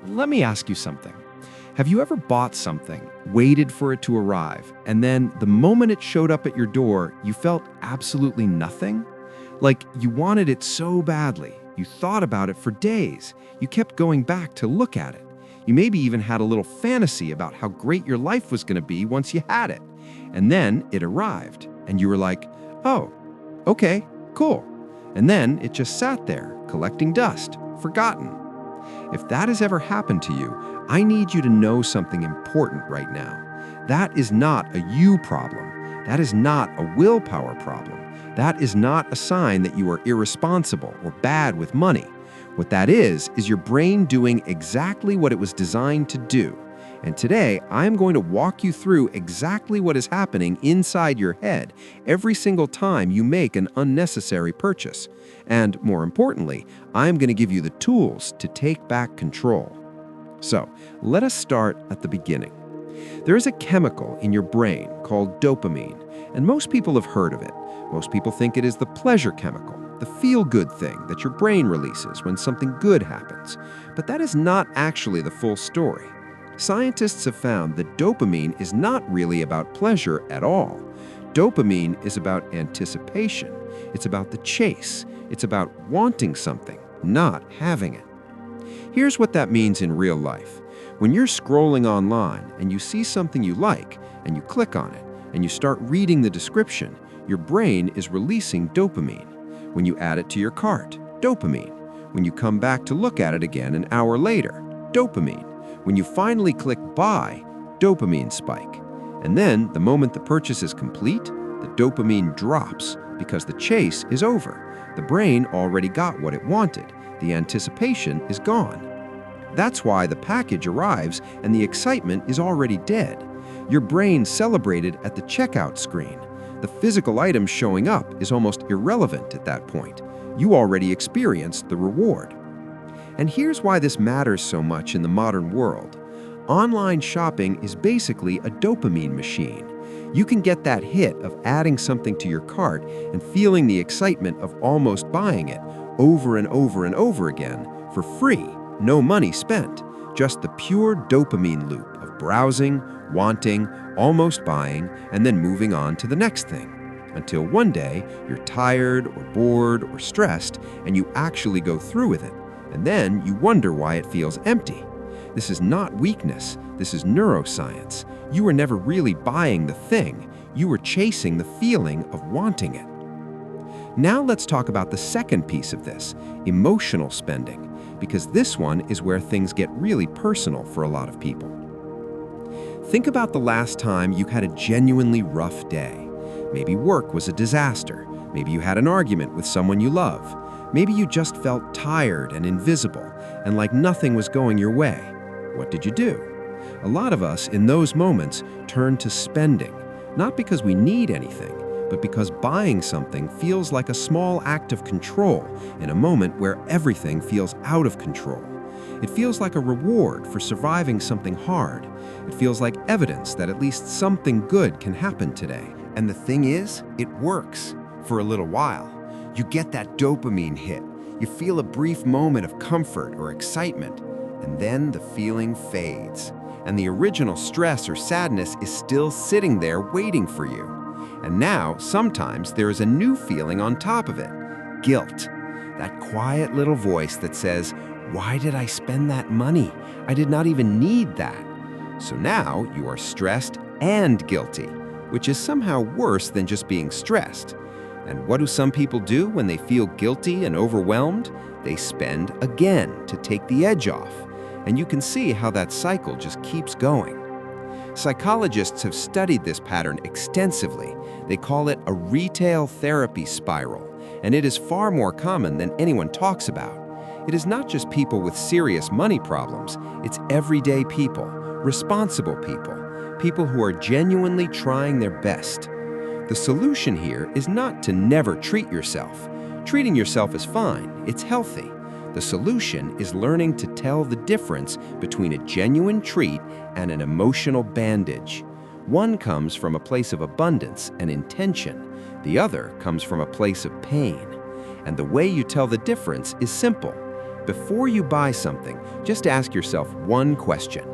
let me ask you something. Have you ever bought something, waited for it to arrive, and then the moment it showed up at your door, you felt absolutely nothing? Like you wanted it so badly, you thought about it for days, you kept going back to look at it. You maybe even had a little fantasy about how great your life was going to be once you had it. And then it arrived, and you were like, oh, okay, cool. And then it just sat there, collecting dust, forgotten. If that has ever happened to you, I need you to know something important right now. That is not a you problem. That is not a willpower problem. That is not a sign that you are irresponsible or bad with money. What that is your brain doing exactly what it was designed to do. And today, I'm going to walk you through exactly what is happening inside your head every single time you make an unnecessary purchase. And more importantly, I'm going to give you the tools to take back control. So, let us start at the beginning. There is a chemical in your brain called dopamine, and most people have heard of it. Most people think it is the pleasure chemical, the feel-good thing that your brain releases when something good happens. But that is not actually the full story. Scientists have found that dopamine is not really about pleasure at all. Dopamine is about anticipation. It's about the chase. It's about wanting something, not having it. Here's what that means in real life. When you're scrolling online and you see something you like and you click on it and you start reading the description, your brain is releasing dopamine. When you add it to your cart, dopamine. When you come back to look at it again an hour later, dopamine. When you finally click buy, dopamine spike. And then, the moment the purchase is complete, the dopamine drops because the chase is over. The brain already got what it wanted. The anticipation is gone. That's why the package arrives and the excitement is already dead. Your brain celebrated at the checkout screen. The physical item showing up is almost irrelevant at that point. You already experienced the reward. And here's why this matters so much in the modern world. Online shopping is basically a dopamine machine. You can get that hit of adding something to your cart and feeling the excitement of almost buying it over and over and over again for free, no money spent, just the pure dopamine loop of browsing, wanting, almost buying, and then moving on to the next thing. Until one day, you're tired or bored or stressed, and you actually go through with it. And then you wonder why it feels empty. This is not weakness, this is neuroscience. You were never really buying the thing, you were chasing the feeling of wanting it. Now let's talk about the second piece of this, emotional spending, because this one is where things get really personal for a lot of people. Think about the last time you had a genuinely rough day. Maybe work was a disaster. Maybe you had an argument with someone you love. Maybe you just felt tired and invisible and like nothing was going your way. What did you do? A lot of us in those moments turn to spending, not because we need anything, but because buying something feels like a small act of control in a moment where everything feels out of control. It feels like a reward for surviving something hard. It feels like evidence that at least something good can happen today. And the thing is, it works for a little while. You get that dopamine hit. You feel a brief moment of comfort or excitement, and then the feeling fades. And the original stress or sadness is still sitting there waiting for you. And now, sometimes, there is a new feeling on top of it. Guilt. That quiet little voice that says, "Why did I spend that money? I did not even need that." So now you are stressed and guilty, which is somehow worse than just being stressed. And what do some people do when they feel guilty and overwhelmed? They spend again to take the edge off. And you can see how that cycle just keeps going. Psychologists have studied this pattern extensively. They call it a retail therapy spiral, and it is far more common than anyone talks about. It is not just people with serious money problems, it's everyday people, responsible people, people who are genuinely trying their best. The solution here is not to never treat yourself. Treating yourself is fine, it's healthy. The solution is learning to tell the difference between a genuine treat and an emotional bandage. One comes from a place of abundance and intention. The other comes from a place of pain. And the way you tell the difference is simple. Before you buy something, just ask yourself one question.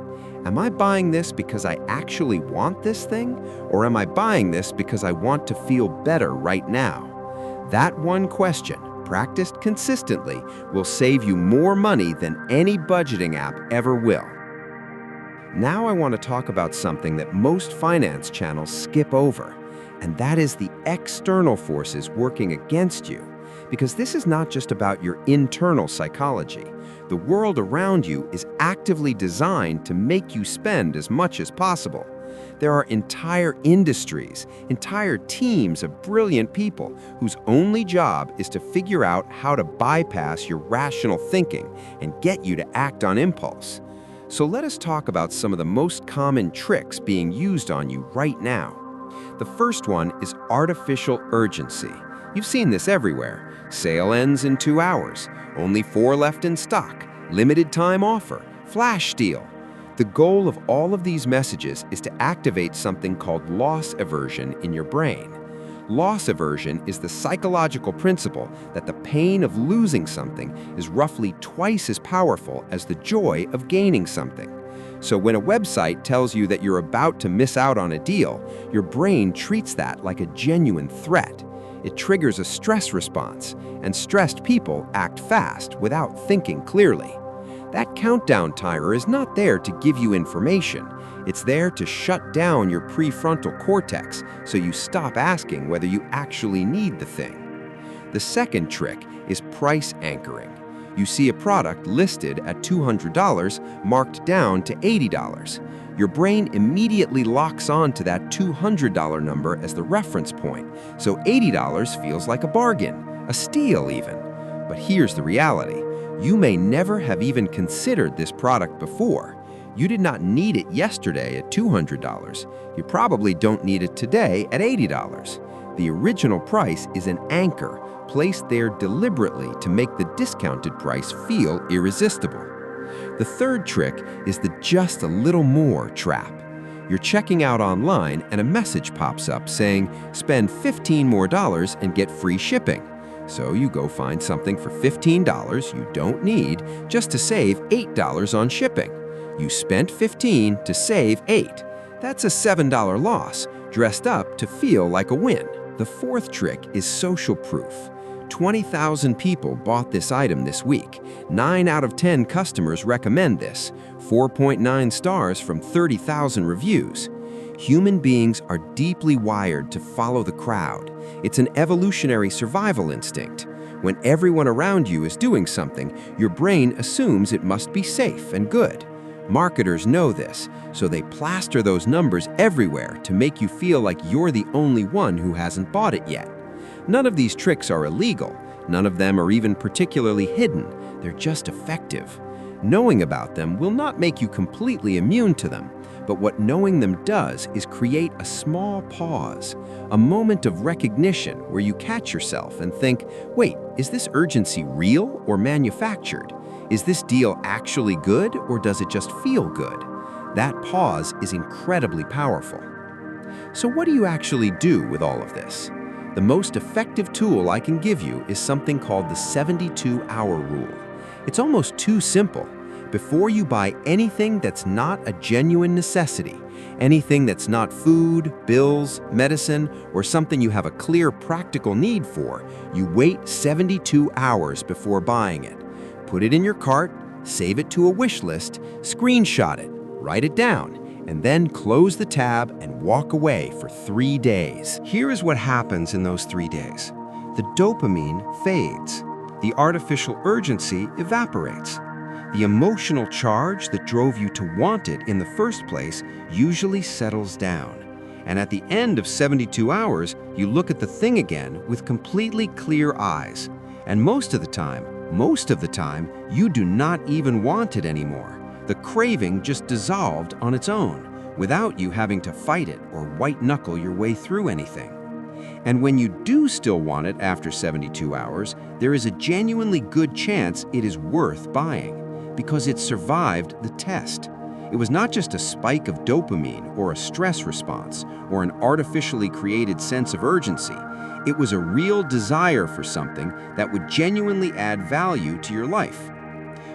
Am I buying this because I actually want this thing? Or am I buying this because I want to feel better right now? That one question, practiced consistently, will save you more money than any budgeting app ever will. Now I want to talk about something that most finance channels skip over, and that is the external forces working against you. Because this is not just about your internal psychology. The world around you is actively designed to make you spend as much as possible. There are entire industries, entire teams of brilliant people whose only job is to figure out how to bypass your rational thinking and get you to act on impulse. So let us talk about some of the most common tricks being used on you right now. The first one is artificial urgency. You've seen this everywhere. Sale ends in 2 hours, only 4 left in stock, limited time offer, flash deal. The goal of all of these messages is to activate something called loss aversion in your brain. Loss aversion is the psychological principle that the pain of losing something is roughly twice as powerful as the joy of gaining something. So when a website tells you that you're about to miss out on a deal, your brain treats that like a genuine threat. It triggers a stress response, and stressed people act fast without thinking clearly. That countdown timer is not there to give you information. It's there to shut down your prefrontal cortex so you stop asking whether you actually need the thing. The second trick is price anchoring. You see a product listed at $200 marked down to $80. Your brain immediately locks on to that $200 number as the reference point, so $80 feels like a bargain, a steal even. But here's the reality. You may never have even considered this product before. You did not need it yesterday at $200. You probably don't need it today at $80. The original price is an anchor placed there deliberately to make the discounted price feel irresistible. The third trick is the just a little more trap. You're checking out online and a message pops up saying, spend $15 more and get free shipping. So you go find something for $15 you don't need just to save $8 on shipping. You spent $15 to save $8. That's a $7 loss, dressed up to feel like a win. The fourth trick is social proof. 20,000 people bought this item this week. 9 out of 10 customers recommend this. 4.9 stars from 30,000 reviews. Human beings are deeply wired to follow the crowd. It's an evolutionary survival instinct. When everyone around you is doing something, your brain assumes it must be safe and good. Marketers know this, so they plaster those numbers everywhere to make you feel like you're the only one who hasn't bought it yet. None of these tricks are illegal. None of them are even particularly hidden. They're just effective. Knowing about them will not make you completely immune to them, but what knowing them does is create a small pause, a moment of recognition where you catch yourself and think, wait, is this urgency real or manufactured? Is this deal actually good or does it just feel good? That pause is incredibly powerful. So what do you actually do with all of this? The most effective tool I can give you is something called the 72-hour rule. It's almost too simple. Before you buy anything that's not a genuine necessity, anything that's not food, bills, medicine, or something you have a clear practical need for, you wait 72 hours before buying it. Put it in your cart, save it to a wish list, screenshot it, write it down, and then close the tab and walk away for 3 days. Here is what happens in those 3 days. The dopamine fades. The artificial urgency evaporates. The emotional charge that drove you to want it in the first place usually settles down. And at the end of 72 hours, you look at the thing again with completely clear eyes. And most of the time, you do not even want it anymore. The craving just dissolved on its own, without you having to fight it or white-knuckle your way through anything. And when you do still want it after 72 hours, there is a genuinely good chance it is worth buying, because it survived the test. It was not just a spike of dopamine or a stress response or an artificially created sense of urgency. It was a real desire for something that would genuinely add value to your life.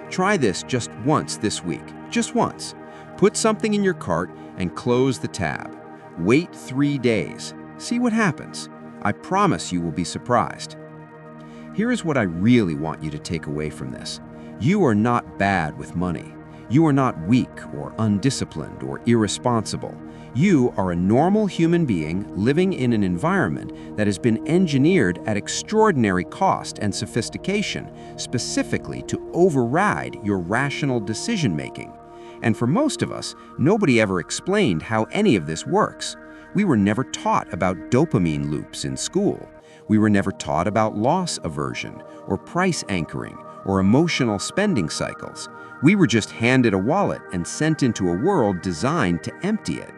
Try this just once this week, just once. Put something in your cart and close the tab. Wait 3 days. See what happens. I promise you will be surprised. Here is what I really want you to take away from this. You are not bad with money. You are not weak or undisciplined or irresponsible. You are a normal human being living in an environment that has been engineered at extraordinary cost and sophistication, specifically to override your rational decision-making. And for most of us, nobody ever explained how any of this works. We were never taught about dopamine loops in school. We were never taught about loss aversion or price anchoring or emotional spending cycles. We were just handed a wallet and sent into a world designed to empty it.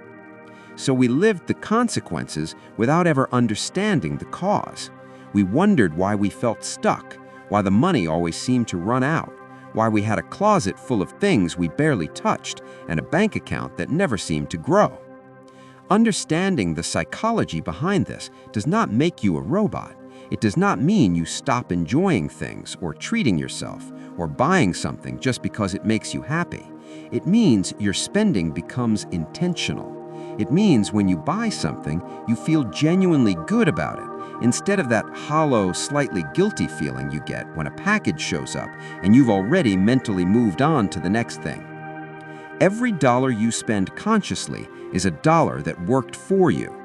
So we lived the consequences without ever understanding the cause. We wondered why we felt stuck, why the money always seemed to run out, why we had a closet full of things we barely touched and a bank account that never seemed to grow. Understanding the psychology behind this does not make you a robot. It does not mean you stop enjoying things or treating yourself or buying something just because it makes you happy. It means your spending becomes intentional. It means when you buy something, you feel genuinely good about it, instead of that hollow, slightly guilty feeling you get when a package shows up and you've already mentally moved on to the next thing. Every dollar you spend consciously is a dollar that worked for you.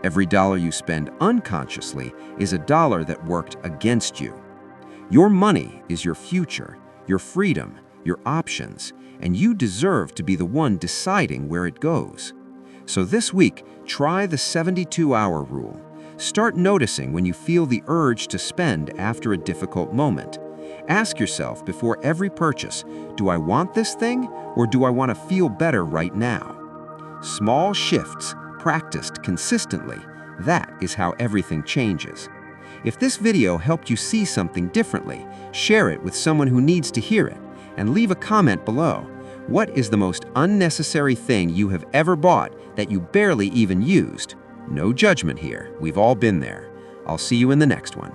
Every dollar you spend unconsciously is a dollar that worked against you. Your money is your future, your freedom, your options, and you deserve to be the one deciding where it goes. So this week, try the 72-hour rule. Start noticing when you feel the urge to spend after a difficult moment. Ask yourself before every purchase, do I want this thing or do I want to feel better right now? Small shifts, practiced consistently, that is how everything changes. If this video helped you see something differently, share it with someone who needs to hear it, and leave a comment below. What is the most unnecessary thing you have ever bought that you barely even used? No judgment here. We've all been there. I'll see you in the next one.